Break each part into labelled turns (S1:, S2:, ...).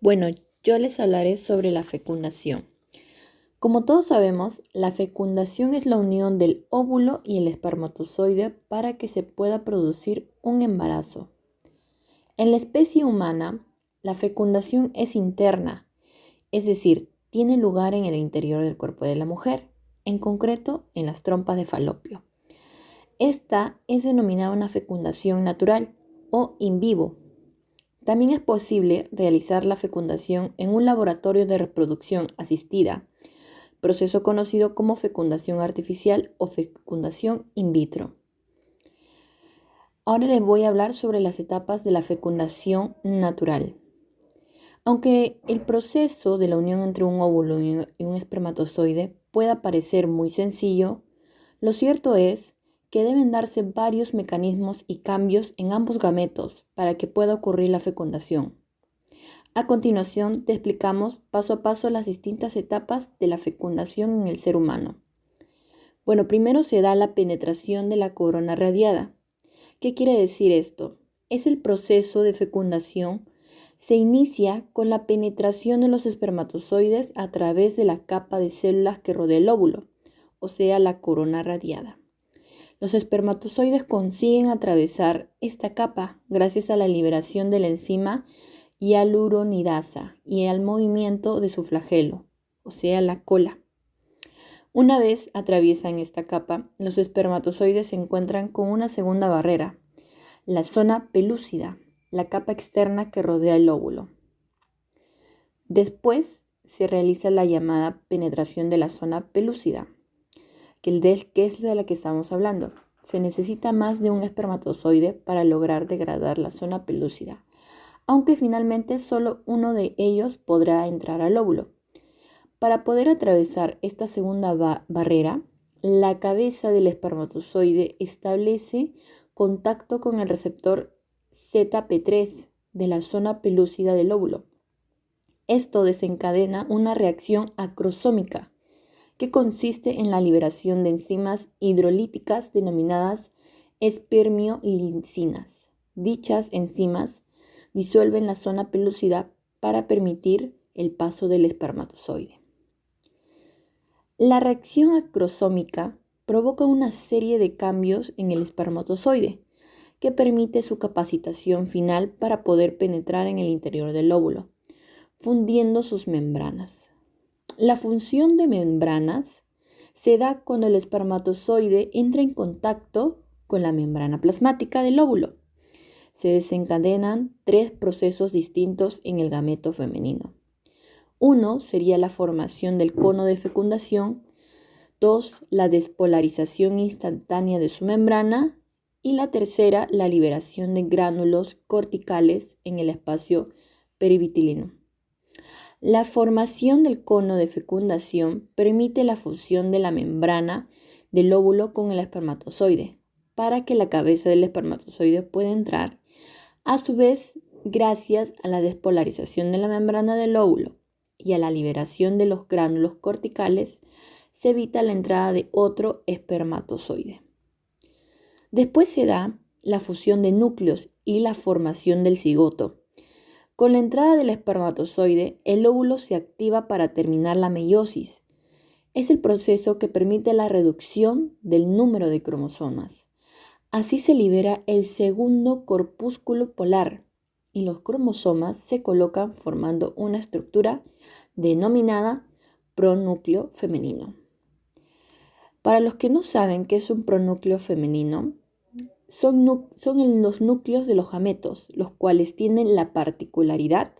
S1: Bueno, yo les hablaré sobre la fecundación. Como todos sabemos, la fecundación es la unión del óvulo y el espermatozoide para que se pueda producir un embarazo. En la especie humana, la fecundación es interna, es decir, tiene lugar en el interior del cuerpo de la mujer, en concreto en las trompas de falopio. Esta es denominada una fecundación natural o in vivo. También es posible realizar la fecundación en un laboratorio de reproducción asistida, proceso conocido como fecundación artificial o fecundación in vitro. Ahora les voy a hablar sobre las etapas de la fecundación natural. Aunque el proceso de la unión entre un óvulo y un espermatozoide pueda parecer muy sencillo, lo cierto es que deben darse varios mecanismos y cambios en ambos gametos para que pueda ocurrir la fecundación. A continuación, te explicamos paso a paso las distintas etapas de la fecundación en el ser humano. Bueno, primero se da la penetración de la corona radiada. ¿Qué quiere decir esto? Es el proceso de fecundación. Se inicia con la penetración de los espermatozoides a través de la capa de células que rodea el óvulo, o sea, la corona radiada. Los espermatozoides consiguen atravesar esta capa gracias a la liberación de la enzima hialuronidasa y al movimiento de su flagelo, o sea, la cola. Una vez atraviesan esta capa, los espermatozoides se encuentran con una segunda barrera, la zona pelúcida, la capa externa que rodea el óvulo. Después se realiza la llamada penetración de la zona pelúcida, que es de la que estamos hablando. Se necesita más de un espermatozoide para lograr degradar la zona pelúcida, aunque finalmente solo uno de ellos podrá entrar al óvulo. Para poder atravesar esta segunda barrera, la cabeza del espermatozoide establece contacto con el receptor ZP3 de la zona pelúcida del óvulo. Esto desencadena una reacción acrosómica que consiste en la liberación de enzimas hidrolíticas denominadas espermiolincinas. Dichas enzimas disuelven la zona pelúcida para permitir el paso del espermatozoide. La reacción acrosómica provoca una serie de cambios en el espermatozoide que permite su capacitación final para poder penetrar en el interior del óvulo, fundiendo sus membranas. La función de membranas se da cuando el espermatozoide entra en contacto con la membrana plasmática del óvulo. Se desencadenan 3 procesos distintos en el gameto femenino. Uno sería la formación del cono de fecundación, 2, la despolarización instantánea de su membrana y la tercera, la liberación de gránulos corticales en el espacio perivitilino. La formación del cono de fecundación permite la fusión de la membrana del óvulo con el espermatozoide para que la cabeza del espermatozoide pueda entrar. A su vez, gracias a la despolarización de la membrana del óvulo y a la liberación de los gránulos corticales, se evita la entrada de otro espermatozoide. Después se da la fusión de núcleos y la formación del cigoto. Con la entrada del espermatozoide, el óvulo se activa para terminar la meiosis. Es el proceso que permite la reducción del número de cromosomas. Así se libera el segundo corpúsculo polar y los cromosomas se colocan formando una estructura denominada pronúcleo femenino. Para los que no saben qué es un pronúcleo femenino, son los núcleos de los gametos, los cuales tienen la particularidad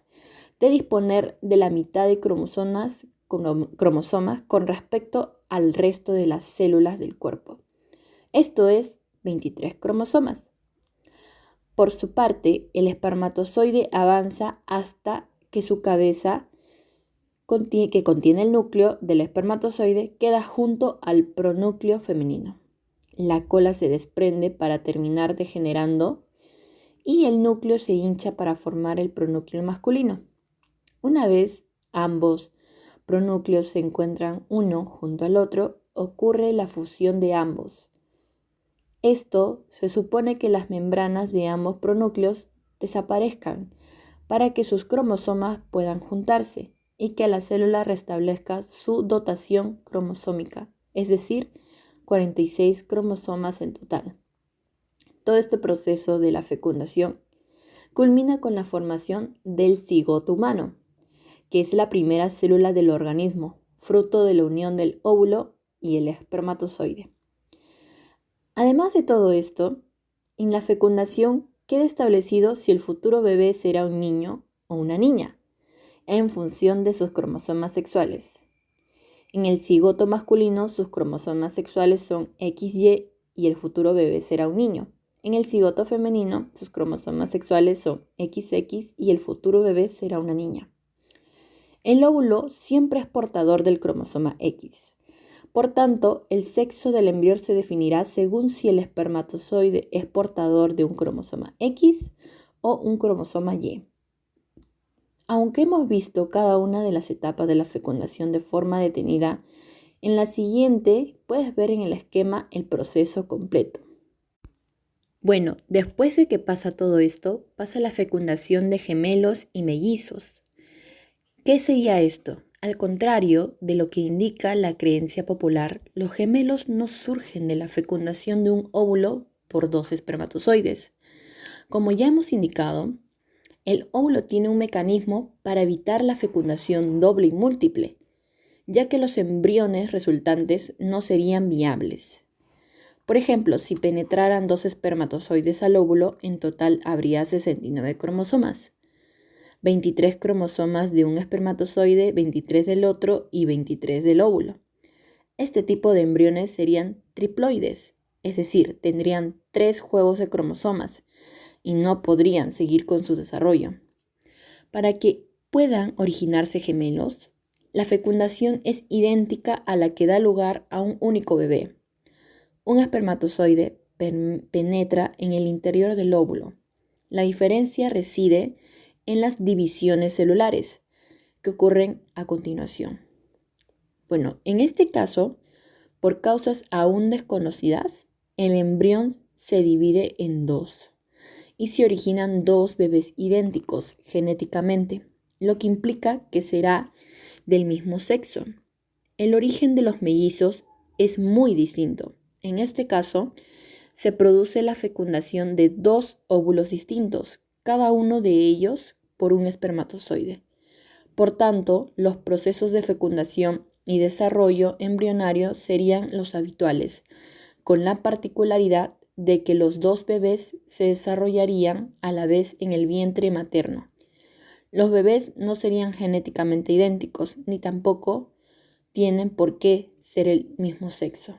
S1: de disponer de la mitad de cromosomas con respecto al resto de las células del cuerpo. Esto es 23 cromosomas. Por su parte, el espermatozoide avanza hasta que su cabeza, que contiene el núcleo del espermatozoide, queda junto al pronúcleo femenino. La cola se desprende para terminar degenerando y el núcleo se hincha para formar el pronúcleo masculino. Una vez ambos pronúcleos se encuentran uno junto al otro, ocurre la fusión de ambos. Esto se supone que las membranas de ambos pronúcleos desaparezcan para que sus cromosomas puedan juntarse y que la célula restablezca su dotación cromosómica, es decir, 46 cromosomas en total. Todo este proceso de la fecundación culmina con la formación del cigoto humano, que es la primera célula del organismo, fruto de la unión del óvulo y el espermatozoide. Además de todo esto, en la fecundación queda establecido si el futuro bebé será un niño o una niña, en función de sus cromosomas sexuales. En el cigoto masculino, sus cromosomas sexuales son XY y el futuro bebé será un niño. En el cigoto femenino, sus cromosomas sexuales son XX y el futuro bebé será una niña. El óvulo siempre es portador del cromosoma X. Por tanto, el sexo del embrión se definirá según si el espermatozoide es portador de un cromosoma X o un cromosoma Y. Aunque hemos visto cada una de las etapas de la fecundación de forma detenida, en la siguiente puedes ver en el esquema el proceso completo. Bueno, después de que pasa todo esto, pasa la fecundación de gemelos y mellizos. ¿Qué sería esto? Al contrario de lo que indica la creencia popular, los gemelos no surgen de la fecundación de un óvulo por dos espermatozoides. Como ya hemos indicado, el óvulo tiene un mecanismo para evitar la fecundación doble y múltiple, ya que los embriones resultantes no serían viables. Por ejemplo, si penetraran dos espermatozoides al óvulo, en total habría 69 cromosomas. 23 cromosomas de un espermatozoide, 23 del otro y 23 del óvulo. Este tipo de embriones serían triploides, es decir, tendrían 3 juegos de cromosomas y no podrían seguir con su desarrollo. Para que puedan originarse gemelos, la fecundación es idéntica a la que da lugar a un único bebé. Un espermatozoide penetra en el interior del óvulo. La diferencia reside en las divisiones celulares que ocurren a continuación. Bueno, en este caso, por causas aún desconocidas, el embrión se divide en dos y se originan dos bebés idénticos genéticamente, lo que implica que será del mismo sexo. El origen de los mellizos es muy distinto. En este caso, se produce la fecundación de dos óvulos distintos, cada uno de ellos por un espermatozoide. Por tanto, los procesos de fecundación y desarrollo embrionario serían los habituales, con la particularidad de que los dos bebés se desarrollarían a la vez en el vientre materno. Los bebés no serían genéticamente idénticos, ni tampoco tienen por qué ser el mismo sexo.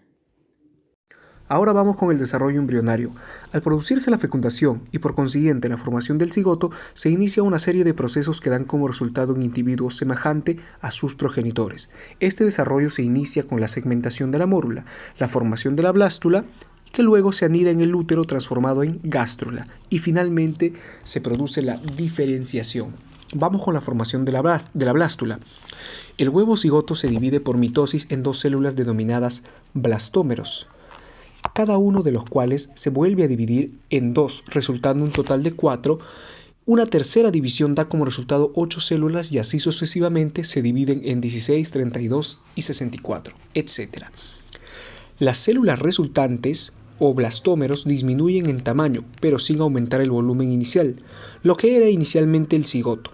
S2: Ahora vamos con el desarrollo embrionario. Al producirse la fecundación y por consiguiente la formación del cigoto, se inicia una serie de procesos que dan como resultado un individuo semejante a sus progenitores. Este desarrollo se inicia con la segmentación de la mórula, la formación de la blástula, que luego se anida en el útero transformado en gástrula, y finalmente se produce la diferenciación. Vamos con la formación de la blástula. El huevo cigoto se divide por mitosis en dos células denominadas blastómeros, cada uno de los cuales se vuelve a dividir en dos, resultando un total de 4. Una tercera división da como resultado 8 células y así sucesivamente se dividen en 16, 32 y 64, etc. Las células resultantes o blastómeros disminuyen en tamaño, pero sin aumentar el volumen inicial, lo que era inicialmente el cigoto.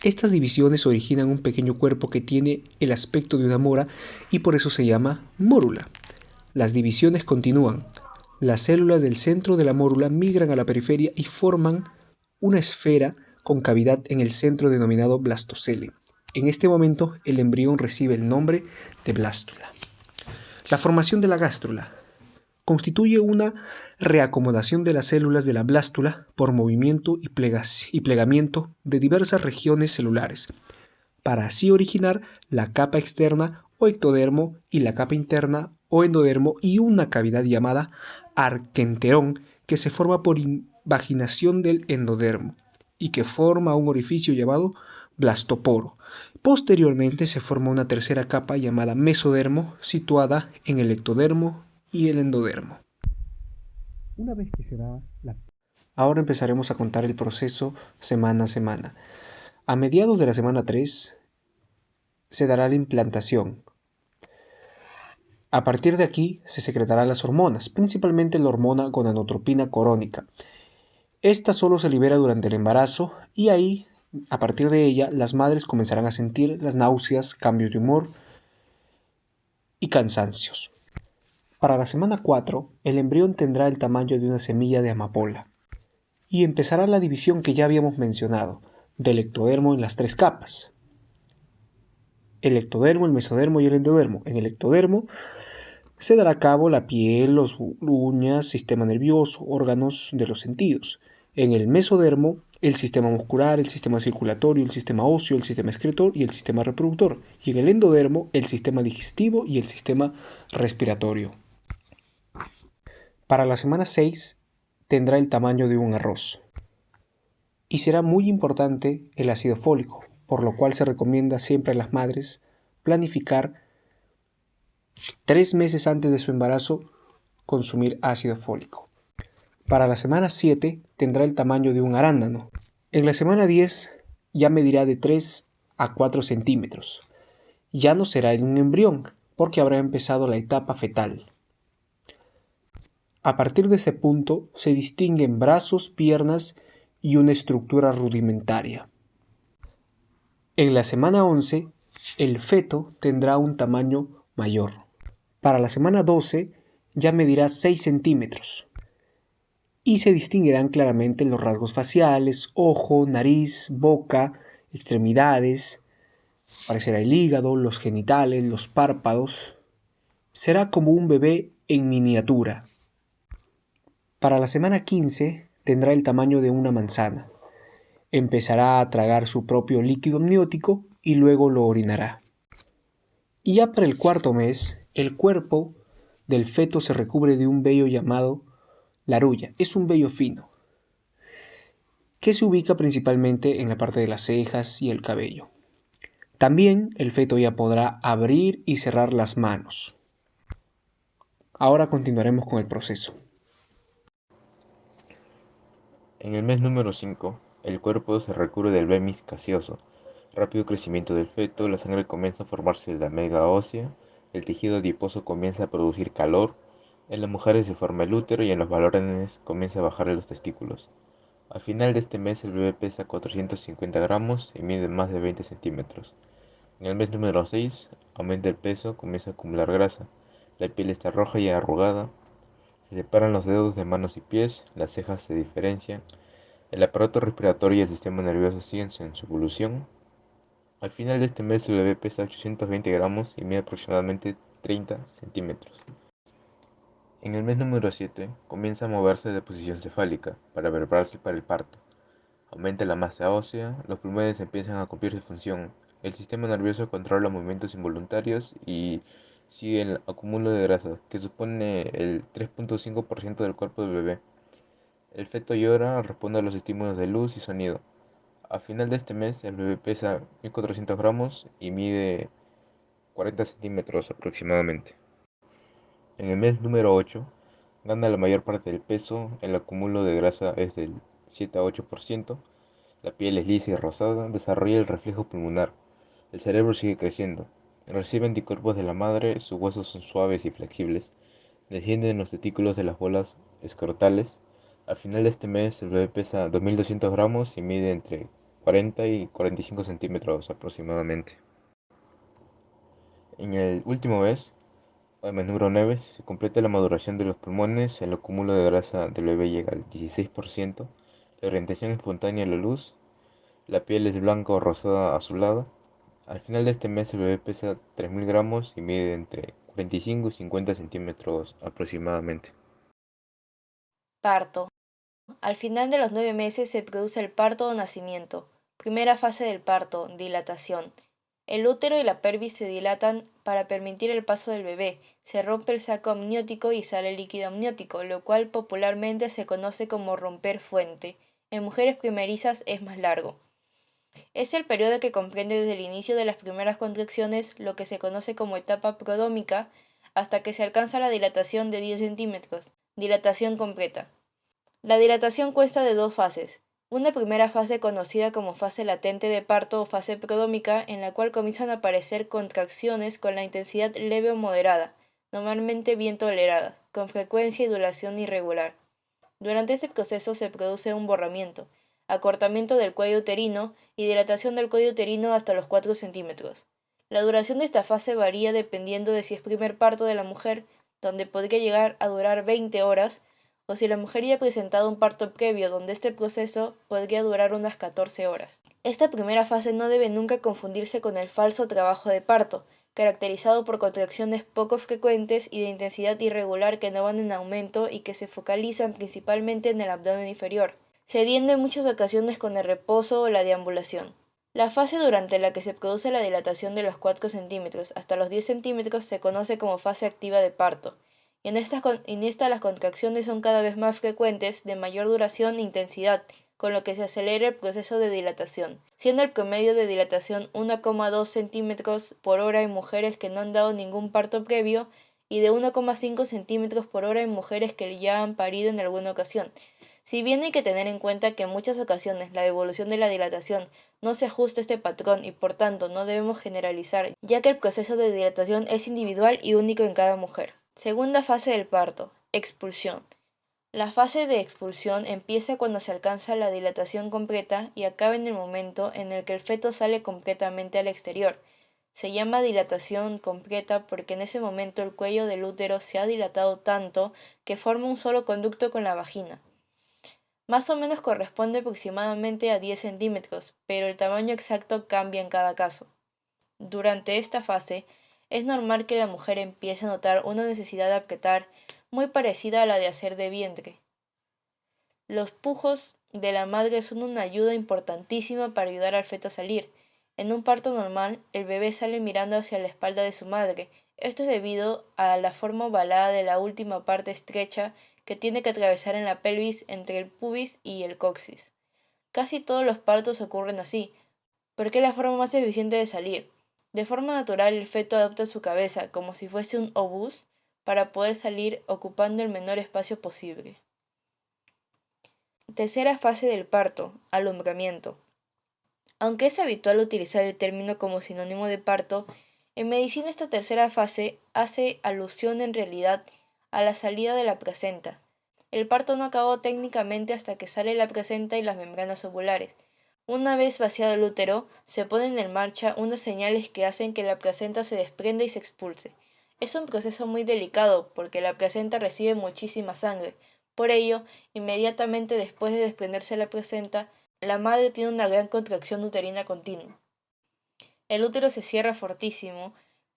S2: Estas divisiones originan un pequeño cuerpo que tiene el aspecto de una mora y por eso se llama mórula. Las divisiones continúan. Las células del centro de la mórula migran a la periferia y forman una esfera con cavidad en el centro denominado blastocele. En este momento, el embrión recibe el nombre de blástula. La formación de la gástrula constituye una reacomodación de las células de la blástula por movimiento y plegamiento de diversas regiones celulares, para así originar la capa externa o ectodermo y la capa interna o endodermo y una cavidad llamada arquenterón que se forma por invaginación del endodermo y que forma un orificio llamado blastoporo. Posteriormente se forma una tercera capa llamada mesodermo situada en el ectodermo y el endodermo. Una vez que se da Ahora empezaremos a contar el proceso semana a semana. A mediados de la semana 3 se dará la implantación. A partir de aquí se secretarán las hormonas, principalmente la hormona gonadotropina corónica. Esta solo se libera durante el embarazo y ahí, a partir de ella, las madres comenzarán a sentir las náuseas, cambios de humor y cansancios. Para la semana 4, el embrión tendrá el tamaño de una semilla de amapola y empezará la división que ya habíamos mencionado, del ectodermo en las 3 capas. El ectodermo, el mesodermo y el endodermo. En el ectodermo se dará a cabo la piel, las uñas, sistema nervioso, órganos de los sentidos. En el mesodermo, el sistema muscular, el sistema circulatorio, el sistema óseo, el sistema excretor y el sistema reproductor. Y en el endodermo, el sistema digestivo y el sistema respiratorio. Para la semana 6 tendrá el tamaño de un arroz. Y será muy importante el ácido fólico, por lo cual se recomienda siempre a las madres planificar 3 meses antes de su embarazo consumir ácido fólico. Para la semana 7 tendrá el tamaño de un arándano. En la semana 10 ya medirá de 3 a 4 centímetros. Ya no será en un embrión, porque habrá empezado la etapa fetal. A partir de ese punto se distinguen brazos, piernas y una estructura rudimentaria. En la semana 11, el feto tendrá un tamaño mayor. Para la semana 12 ya medirá 6 centímetros y se distinguirán claramente los rasgos faciales, ojo, nariz, boca, extremidades, aparecerá el hígado, los genitales, los párpados. Será como un bebé en miniatura. Para la semana 15 tendrá el tamaño de una manzana. Empezará a tragar su propio líquido amniótico y luego lo orinará. Y ya para el 4º mes, el cuerpo del feto se recubre de un vello llamado larulla. Es un vello fino, que se ubica principalmente en la parte de las cejas y el cabello. También el feto ya podrá abrir y cerrar las manos. Ahora continuaremos con el proceso.
S3: En el mes número 5, el cuerpo se recubre del bemis caseoso. Rápido crecimiento del feto, la sangre comienza a formarse en la médula ósea, el tejido adiposo comienza a producir calor, en las mujeres se forma el útero y en los varones comienza a bajar los testículos. Al final de este mes el bebé pesa 450 gramos y mide más de 20 centímetros. En el mes número 6 aumenta el peso, comienza a acumular grasa, la piel está roja y arrugada, se separan los dedos de manos y pies, las cejas se diferencian, el aparato respiratorio y el sistema nervioso siguen en su evolución. Al final de este mes el bebé pesa 820 gramos y mide aproximadamente 30 centímetros. En el mes número 7 comienza a moverse de posición cefálica para prepararse para el parto. Aumenta la masa ósea, los pulmones empiezan a cumplir su función, el sistema nervioso controla movimientos involuntarios y sigue el acúmulo de grasa, que supone el 3.5% del cuerpo del bebé. El feto llora, responde a los estímulos de luz y sonido. A final de este mes, el bebé pesa 1400 gramos y mide 40 centímetros aproximadamente. En el mes número 8, gana la mayor parte del peso, el acúmulo de grasa es del 7 a 8%, la piel es lisa y rosada, desarrolla el reflejo pulmonar, el cerebro sigue creciendo, recibe anticuerpos de la madre, sus huesos son suaves y flexibles, descienden los testículos de las bolas escrotales. Al final de este mes, el bebé pesa 2200 gramos y mide entre 40 y 45 centímetros aproximadamente. En el último mes, el mes número 9, se completa la maduración de los pulmones, el acúmulo de grasa del bebé llega al 16%, la orientación espontánea a la luz, la piel es blanca o rosada azulada. Al final de este mes el bebé pesa 3000 gramos y mide entre 45 y 50 centímetros aproximadamente.
S4: Parto. Al final de los 9 meses se produce el parto o nacimiento. Primera fase del parto, dilatación. El útero y la pelvis se dilatan para permitir el paso del bebé. Se rompe el saco amniótico y sale líquido amniótico, lo cual popularmente se conoce como romper fuente. En mujeres primerizas es más largo. Es el periodo que comprende desde el inicio de las primeras contracciones, lo que se conoce como etapa prodómica, hasta que se alcanza la dilatación de 10 centímetros, dilatación completa. La dilatación consta de dos fases. Una primera fase conocida como fase latente de parto o fase prodrómica, en la cual comienzan a aparecer contracciones con la intensidad leve o moderada, normalmente bien toleradas, con frecuencia y duración irregular. Durante este proceso se produce un borramiento, acortamiento del cuello uterino y dilatación del cuello uterino hasta los 4 centímetros. La duración de esta fase varía dependiendo de si es primer parto de la mujer, donde podría llegar a durar 20 horas, o si la mujer ya ha presentado un parto previo, donde este proceso podría durar unas 14 horas. Esta primera fase no debe nunca confundirse con el falso trabajo de parto, caracterizado por contracciones poco frecuentes y de intensidad irregular que no van en aumento y que se focalizan principalmente en el abdomen inferior, cediendo en muchas ocasiones con el reposo o la deambulación. La fase durante la que se produce la dilatación de los 4 centímetros hasta los 10 centímetros se conoce como fase activa de parto, y en esta las contracciones son cada vez más frecuentes, de mayor duración e intensidad, con lo que se acelera el proceso de dilatación, siendo el promedio de dilatación 1,2 centímetros por hora en mujeres que no han dado ningún parto previo y de 1,5 centímetros por hora en mujeres que ya han parido en alguna ocasión. Si bien hay que tener en cuenta que en muchas ocasiones la evolución de la dilatación no se ajusta a este patrón y por tanto no debemos generalizar, ya que el proceso de dilatación es individual y único en cada mujer. Segunda fase del parto, expulsión. La fase de expulsión empieza cuando se alcanza la dilatación completa y acaba en el momento en el que el feto sale completamente al exterior. Se llama dilatación completa porque en ese momento el cuello del útero se ha dilatado tanto que forma un solo conducto con la vagina. Más o menos corresponde aproximadamente a 10 centímetros, pero el tamaño exacto cambia en cada caso. Durante esta fase, es normal que la mujer empiece a notar una necesidad de apretar muy parecida a la de hacer de vientre. Los pujos de la madre son una ayuda importantísima para ayudar al feto a salir. En un parto normal, el bebé sale mirando hacia la espalda de su madre. Esto es debido a la forma ovalada de la última parte estrecha que tiene que atravesar en la pelvis entre el pubis y el coxis. Casi todos los partos ocurren así, porque es la forma más eficiente de salir. De forma natural, el feto adopta su cabeza, como si fuese un obús, para poder salir ocupando el menor espacio posible. Tercera fase del parto, alumbramiento. Aunque es habitual utilizar el término como sinónimo de parto, en medicina esta tercera fase hace alusión en realidad a la salida de la placenta. El parto no acabó técnicamente hasta que sale la placenta y las membranas ovulares. Una vez vaciado el útero, se ponen en marcha unas señales que hacen que la placenta se desprenda y se expulse. Es un proceso muy delicado porque la placenta recibe muchísima sangre. Por ello, inmediatamente después de desprenderse la placenta, la madre tiene una gran contracción uterina continua. El útero se cierra fortísimo,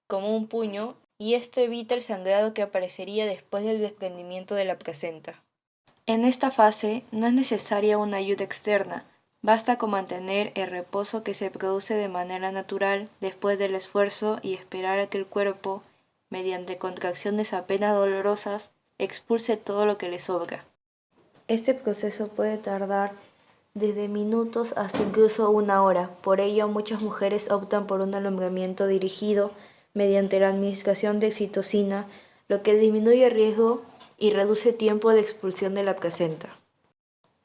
S4: como un puño, y esto evita el sangrado que aparecería después del desprendimiento de la placenta. En esta fase no es necesaria una ayuda externa. Basta con mantener el reposo que se produce de manera natural después del esfuerzo y esperar a que el cuerpo, mediante contracciones apenas dolorosas, expulse todo lo que le sobra. Este proceso puede tardar desde minutos hasta incluso una hora. Por ello, muchas mujeres optan por un alumbramiento dirigido mediante la administración de oxitocina, lo que disminuye el riesgo y reduce el tiempo de expulsión de la placenta.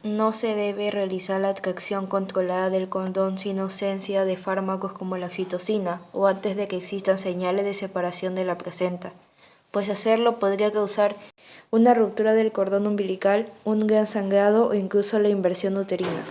S4: No se debe realizar la extracción controlada del cordón sin ausencia de fármacos como la oxitocina o antes de que existan señales de separación de la placenta, pues hacerlo podría causar una ruptura del cordón umbilical, un gran sangrado o incluso la inversión uterina.